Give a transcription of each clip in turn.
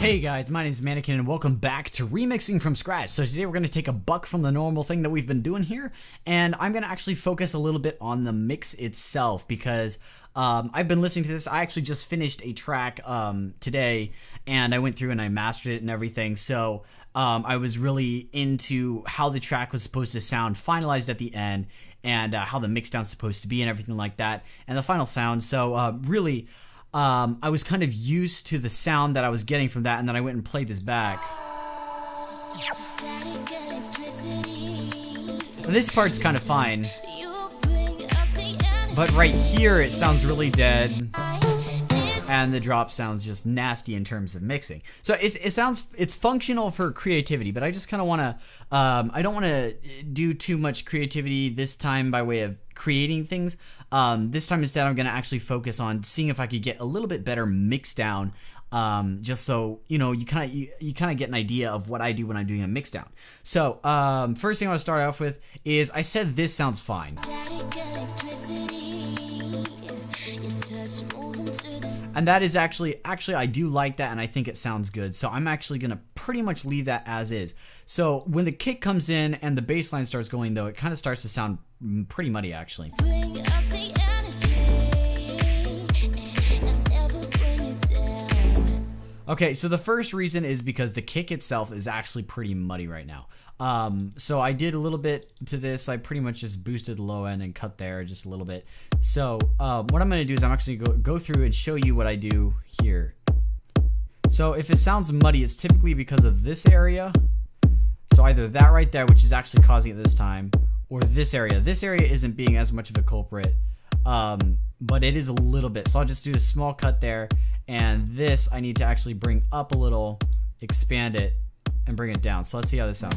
Hey guys, my name is Mannequin and welcome back to Remixing from Scratch. So today we're going to take a buck from the normal thing that we've been doing here, and I'm going to actually focus a little bit on the mix itself because I've been listening to this. I actually just finished a track today, and I went through and I mastered it and everything. So I was really into how the track was supposed to sound finalized at the end, and how the mixdown's supposed to be and everything like that, and the final sound. So really, I was kind of used to the sound that I was getting from that, and then I went and played this back. And this part's kind of fine, but right here it sounds really dead, and the drop sounds just nasty in terms of mixing. So it's functional for creativity, but I just kind of want to, I don't want to do too much creativity this time by way of creating things. This time instead I'm going to actually focus on seeing if I could get a little bit better mixdown, just so you know, you kind of get an idea of what I do when I'm doing a mixdown. So first thing I want to start off with is I said this sounds fine. And that is actually I do like that, and I think it sounds good. So I'm actually going to pretty much leave that as is. So when the kick comes in and the bass line starts going, though, it kind of starts to sound pretty muddy actually. Okay, so the first reason is because the kick itself is actually pretty muddy right now. So I did a little bit to this. I pretty much just boosted the low end and cut there just a little bit. So what I'm going to do is I'm actually go through and show you what I do here. So if it sounds muddy, it's typically because of this area. So either that right there, which is actually causing it this time, or this area. This area isn't being as much of a culprit, but it is a little bit. So I'll just do a small cut there, and this I need to actually bring up a little, expand it, and bring it down. So let's see how this sounds.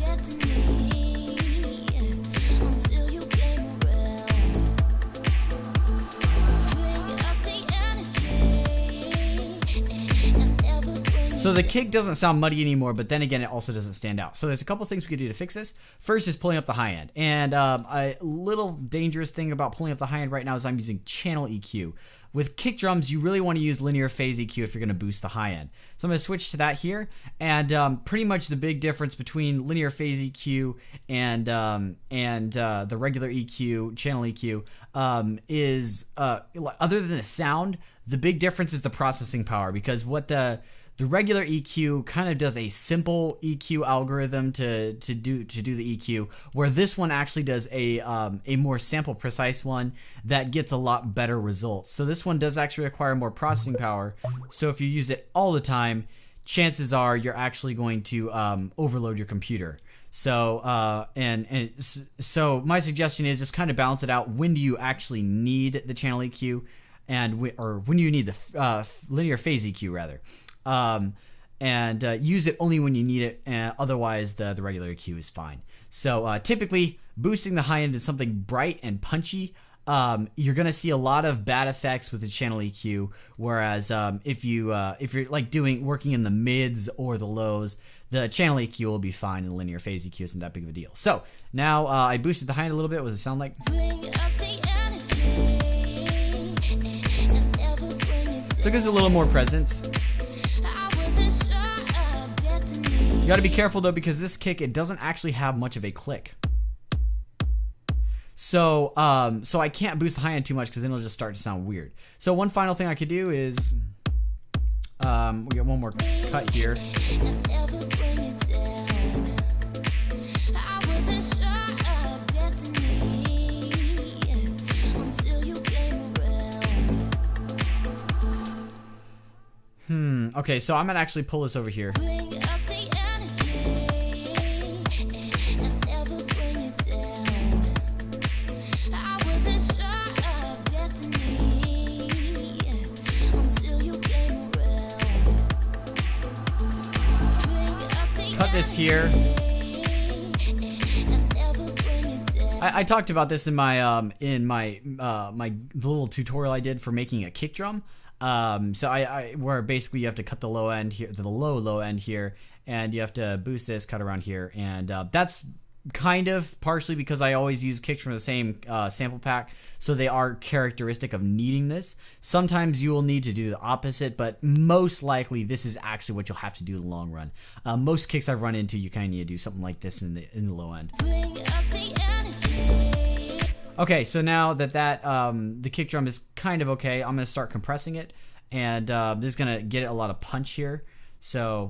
So the kick doesn't sound muddy anymore, but then again, it also doesn't stand out. So there's a couple things we could do to fix this. First is pulling up the high end. And a little dangerous thing about pulling up the high end right now is I'm using channel EQ. With kick drums, you really want to use linear phase EQ if you're going to boost the high end. So I'm going to switch to that here. And pretty much the big difference between linear phase EQ and the regular EQ, channel EQ, is other than the sound, the big difference is the processing power, because what the regular EQ kind of does a simple EQ algorithm to do the EQ, where this one actually does a more sample precise one that gets a lot better results. So this one does actually require more processing power. So if you use it all the time, chances are you're actually going to overload your computer. So so my suggestion is just kind of balance it out. When do you actually need the channel EQ, or when do you need the linear phase EQ rather? And use it only when you need it, and otherwise the regular EQ is fine. So typically boosting the high end is something bright and punchy. You're gonna see a lot of bad effects with the channel EQ, whereas if you're like working in the mids or the lows, the channel EQ will be fine, and the linear phase EQ isn't that big of a deal. So now I boosted the high end a little bit. What does it sound like? So it gives a little more presence. You got to be careful though, because this kick, it doesn't actually have much of a click. So so I can't boost the high end too much, because then it'll just start to sound weird. So one final thing I could do is we got one more cut here. Okay, so I'm gonna actually pull this over here. Cut this here. I talked about this in my my little tutorial I did for making a kick drum. So where basically you have to cut the low end here, the low end here, and you have to boost this, cut around here, and that's kind of partially because I always use kicks from the same sample pack, so they are characteristic of needing this. Sometimes you will need to do the opposite, but most likely this is actually what you'll have to do in the long run. Most kicks I've run into, you kind of need to do something like this in the low end. Okay, so now that the kick drum is kind of okay, I'm gonna start compressing it, and this is gonna get a lot of punch here. So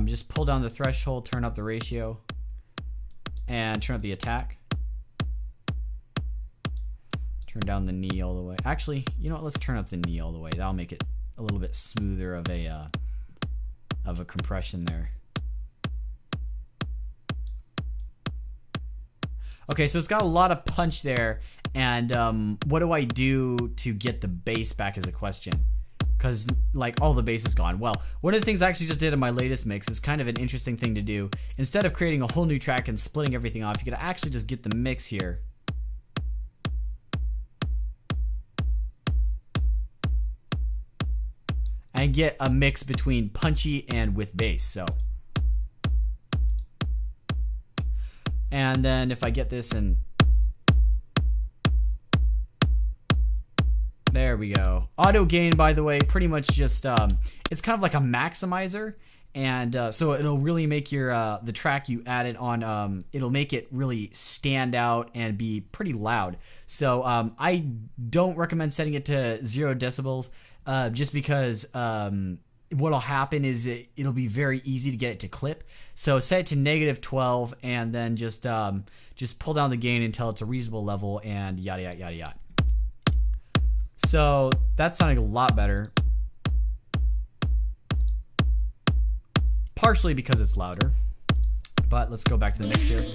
just pull down the threshold, turn up the ratio, and turn up the attack. Turn down the knee all the way. Actually, you know what? Let's turn up the knee all the way. That'll make it a little bit smoother of a compression there. Okay, so it's got a lot of punch there, and what do I do to get the bass back is a question. Because, like, all the bass is gone. Well, one of the things I actually just did in my latest mix is kind of an interesting thing to do. Instead of creating a whole new track and splitting everything off, you could actually just get the mix here. And get a mix between punchy and with bass, so. And then if I get this and there we go. Auto gain, by the way, pretty much just it's kind of like a maximizer, and so it'll really make your the track you added on it'll make it really stand out and be pretty loud. So I don't recommend setting it to 0 decibels just because what'll happen is it'll be very easy to get it to clip. So set it to -12 and then just pull down the gain until it's a reasonable level and yada yada yada yada. So that's sounding a lot better. Partially because it's louder. But let's go back to the mix here.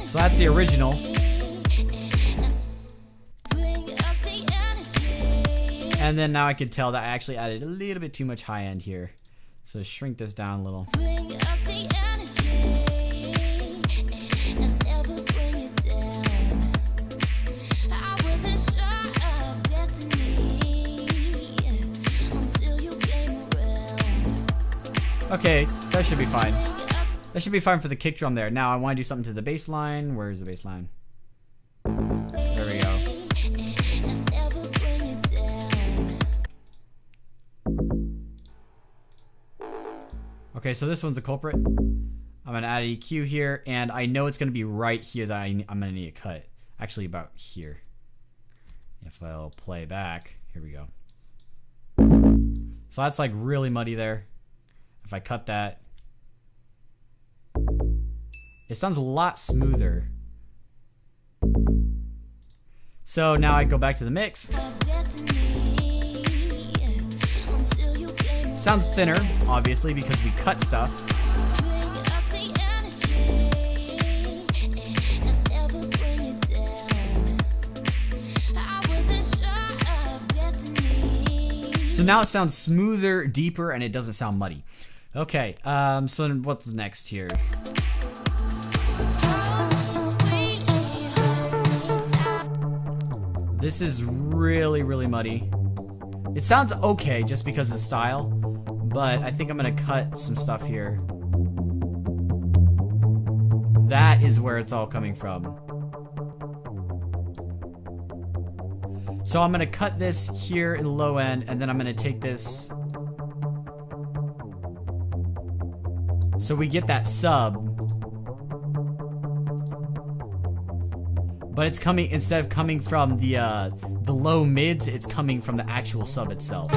So that's the original. And then now I could tell that I actually added a little bit too much high end here. So shrink this down a little. Okay, that should be fine. That should be fine for the kick drum there. Now I want to do something to the bass line. Where's the bass line? There we go. Okay, so this one's the culprit. I'm going to add EQ here, and I know it's going to be right here that I'm going to need a cut. Actually, about here. If I'll play back, here we go. So that's like really muddy there. If I cut that, it sounds a lot smoother. So now I go back to the mix. Sounds thinner, obviously, because we cut stuff. So now it sounds smoother, deeper, and it doesn't sound muddy. Okay, so what's next here? This is really, really muddy. It sounds okay just because of style, but I think I'm gonna cut some stuff here. That is where it's all coming from. So I'm gonna cut this here in the low end, and then I'm gonna take this. So we get that sub. But it's coming, instead of coming from the low mids, it's coming from the actual sub itself.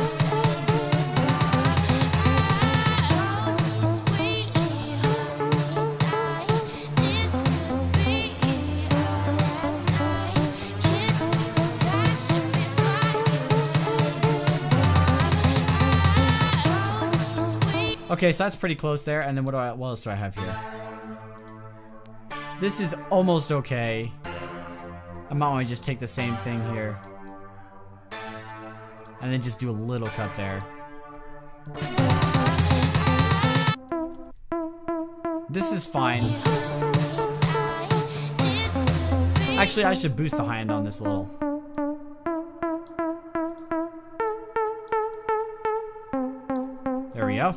Okay, so that's pretty close there, and then what else do I have here? This is almost okay. I might want to just take the same thing here. And then just do a little cut there. This is fine. I Actually, I should boost the high end on this a little. There we go.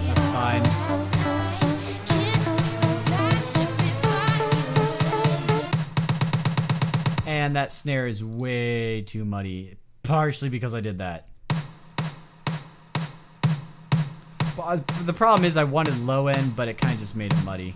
That's fine. And that snare is way too muddy, partially because I did that. But the problem is I wanted low end, but it kind of just made it muddy.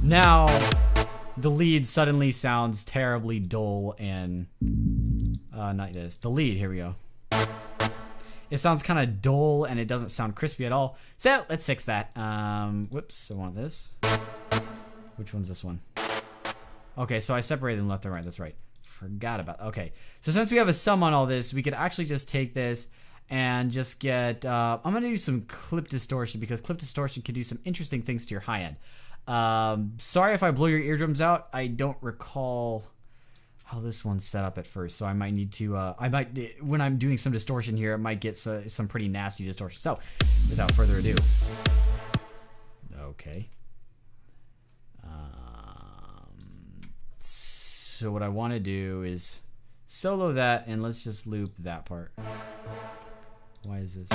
Now, the lead suddenly sounds terribly dull and, not this. The lead, here we go. It sounds kind of dull and it doesn't sound crispy at all. So, let's fix that. Whoops, I want this. Which one's this one? Okay, so I separated them left and right, that's right. Forgot about, okay. So since we have a sum on all this, we could actually just take this and just get, I'm gonna do some clip distortion because clip distortion can do some interesting things to your high end. Sorry if I blow your eardrums out. I don't recall how this one's set up at first, so I might need to, when I'm doing some distortion here, it might get some pretty nasty distortion. So, without further ado. Okay. So what I want to do is solo that, and let's just loop that part. Why is this?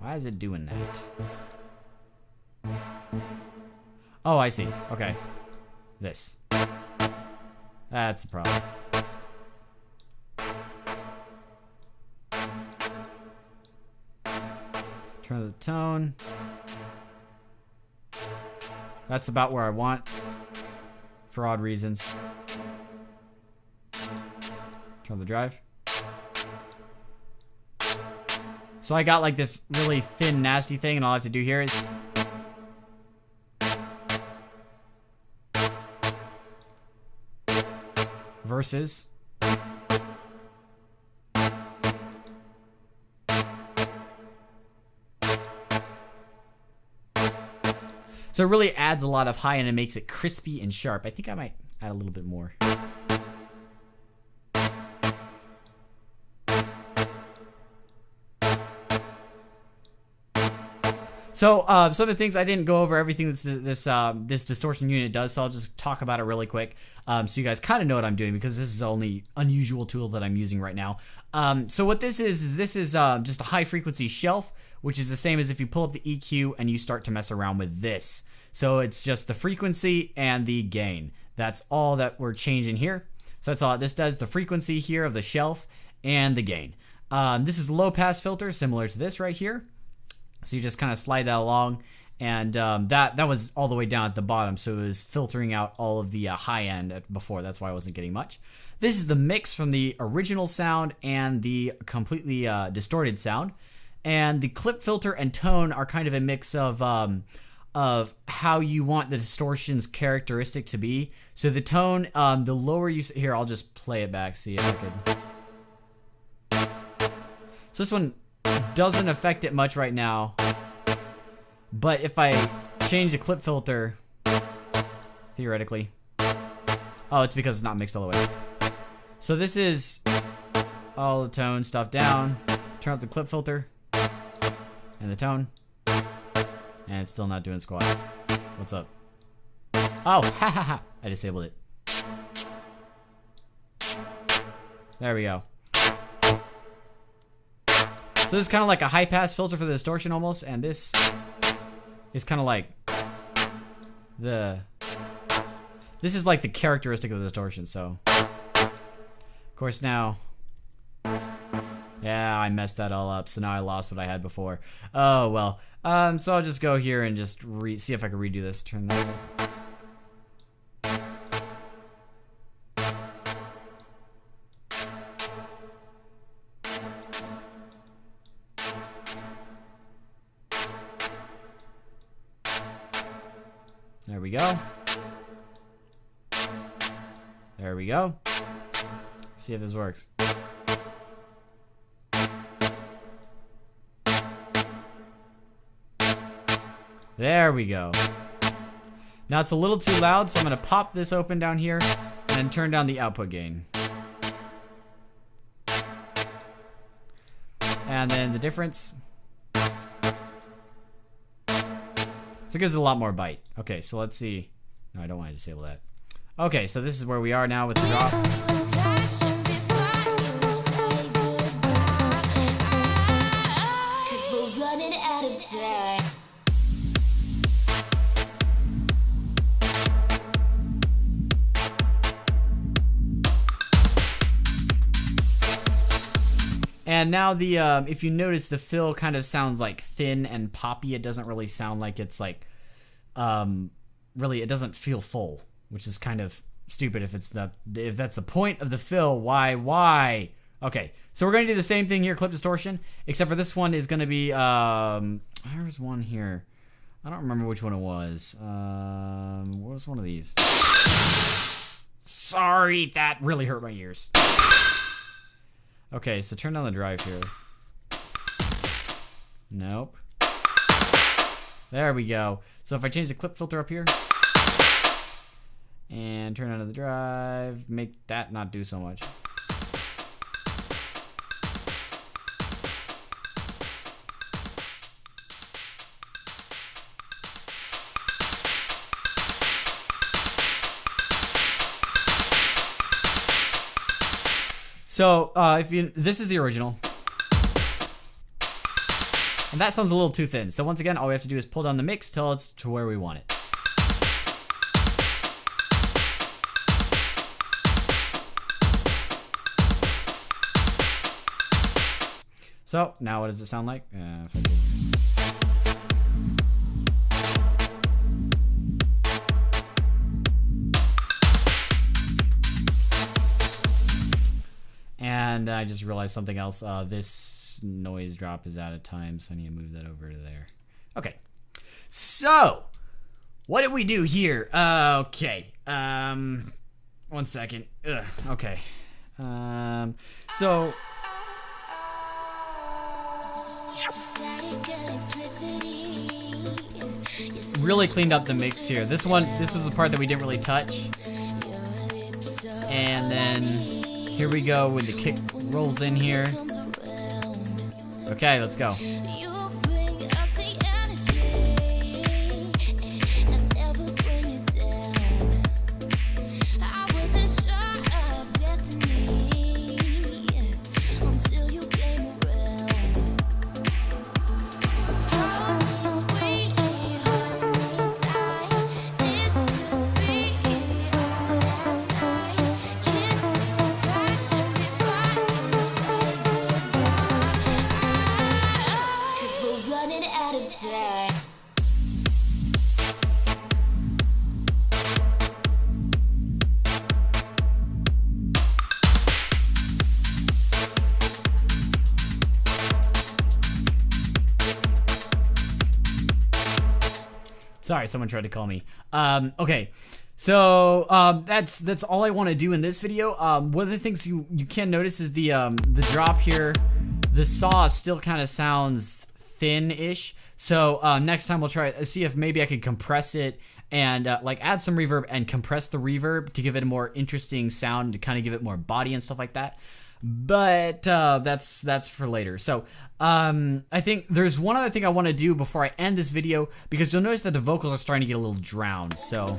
Why is it doing that? Oh, I see. Okay. This. That's the problem. Turn the tone. That's about where I want. For odd reasons. Turn the drive. So I got like this really thin, nasty thing, and all I have to do here is versus so it really adds a lot of high end and makes it crispy and sharp. I think I might add a little bit more. So some of the things I didn't go over everything this distortion unit does, so I'll just talk about it really quick, so you guys kind of know what I'm doing because this is the only unusual tool that I'm using right now. So what this is just a high frequency shelf, which is the same as if you pull up the EQ and you start to mess around with this. So it's just the frequency and the gain. That's all that we're changing here. So that's all this does, the frequency here of the shelf and the gain. This is a low pass filter similar to this right here. So you just kind of slide that along, and that was all the way down at the bottom, so it was filtering out all of the high end before. That's why I wasn't getting much. This is the mix from the original sound and the completely distorted sound, and the clip filter and tone are kind of a mix of how you want the distortion's characteristic to be. So the tone, the lower you here, I'll just play it back, see if I could. So this one doesn't affect it much right now, but if I change the clip filter, theoretically, oh, it's because it's not mixed all the way. So this is all the tone stuff down, turn up the clip filter and the tone, and it's still not doing squat. What's up? Oh, ha ha ha, I disabled it. There we go. So this is kind of like a high pass filter for the distortion almost, and this is kind of like this is like the characteristic of the distortion. So of course now, yeah, I messed that all up, so now I lost what I had before. Oh well. So I'll just go here and just see if I can redo this. Turn that over. we go. There we go. See if this works. There we go. Now it's a little too loud, so I'm going to pop this open down here and turn down the output gain. And then the difference. So it gives it a lot more bite. Okay, so let's see. No, I don't want to disable that. Okay, so this is where we are now with the drop. And now the if you notice, the fill kind of sounds like thin and poppy. It doesn't really sound like it's like really, it doesn't feel full, which is kind of stupid if that's the point of the fill. Why? Okay, so we're going to do the same thing here, clip distortion, except for this one is going to be there's one here. I don't remember which one it was. What was one of these? Sorry, that really hurt my ears. Okay, so turn down the drive here. Nope. There we go. So if I change the clip filter up here and turn on the drive, make that not do so much. So this is the original, and that sounds a little too thin. So once again, all we have to do is pull down the mix till it's to where we want it. So now what does it sound like? If I do. And I just realized something else. This noise drop is out of time, so I need to move that over to there. Okay. So, what did we do here? Okay. 1 second. Ugh, okay. So... really cleaned up the mix here. This was the part that we didn't really touch. And then... here we go when the kick rolls in here. Okay, let's go. Sorry, someone tried to call me. Okay, so that's all I want to do in this video. One of the things you can notice is the drop here. The saw still kind of sounds thin-ish. So next time we'll try see if maybe I could compress it and like add some reverb and compress the reverb to give it a more interesting sound, to kind of give it more body and stuff like that. But that's for later. So I think there's one other thing I want to do before I end this video, because you'll notice that the vocals are starting to get a little drowned. So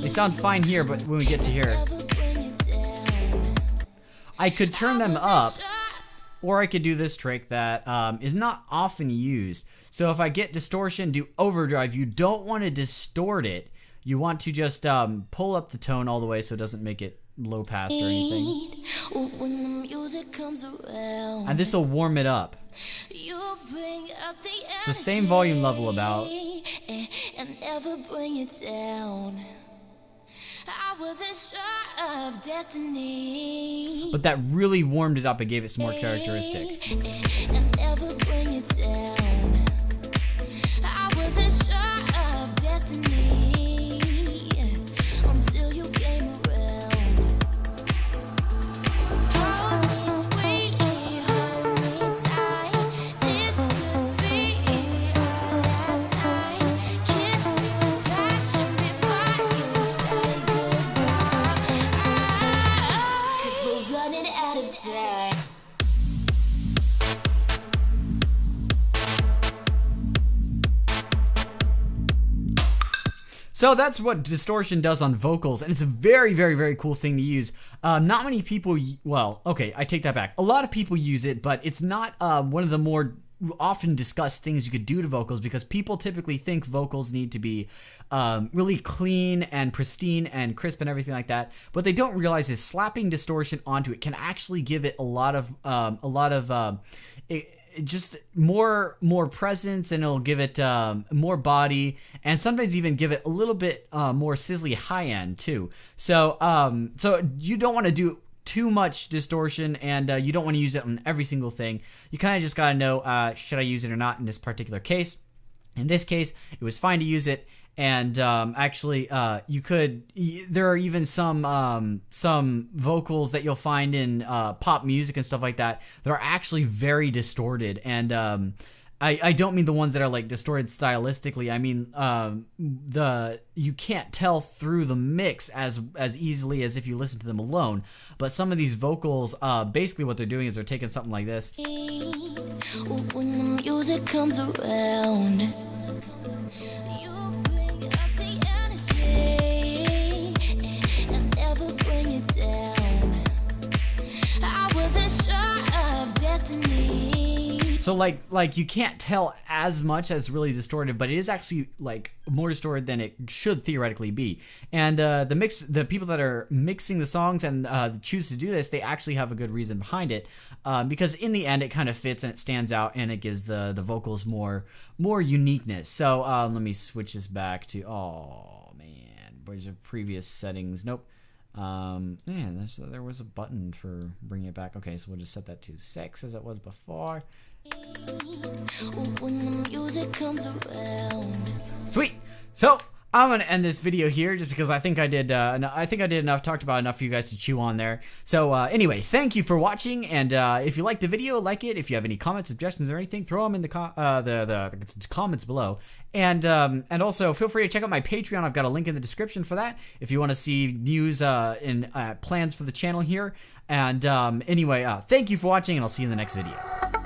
they sound fine here, but when we get to here, I could turn them up, or I could do this trick that is not often used. So if I get distortion, do overdrive, you don't want to distort it. You want to just pull up the tone all the way so it doesn't make it low pass or anything. And this will warm it up. So same volume level about. And never bring it down. I wasn't sure of destiny. But that really warmed it up and gave it some more characteristic. And never bring it down. I So that's what distortion does on vocals, and it's a very, very, very cool thing to use. Not many people, well, okay, I take that back. A lot of people use it, but it's not one of the more often discussed things you could do to vocals, because people typically think vocals need to be really clean and pristine and crisp and everything like that. What they don't realize is slapping distortion onto it can actually give it a lot of just more presence, and it'll give it more body, and sometimes even give it a little bit more sizzly high end too. So so you don't want to do too much distortion, and you don't want to use it on every single thing. You kind of just got to know, should I use it or not in this particular case. In this case, it was fine to use it. And actually, you could. There are even some vocals that you'll find in pop music and stuff like that that are actually very distorted. And I don't mean the ones that are like distorted stylistically. I mean you can't tell through the mix as easily as if you listen to them alone. But some of these vocals, basically what they're doing is they're taking something like this. When the music comes around, you bring up the energy and never bring it down. I wasn't sure of destiny. So like you can't tell as much as really distorted, but it is actually like more distorted than it should theoretically be. And the people that are mixing the songs and choose to do this, they actually have a good reason behind it, because in the end it kind of fits and it stands out, and it gives the vocals more uniqueness. So let me switch this back to, oh man, where's your previous settings? Nope. Man, there was a button for bringing it back. Okay, so we'll just set that to 6 as it was before. When the music comes around. Sweet. So I'm gonna end this video here just because I think I did enough, talked about enough for you guys to chew on there. So anyway, thank you for watching, and if you liked the video, like it. If you have any comments, suggestions, or anything, throw them in the comments below. And also feel free to check out my Patreon. I've got a link in the description for that if you want to see news and plans for the channel here. And anyway, thank you for watching, and I'll see you in the next video.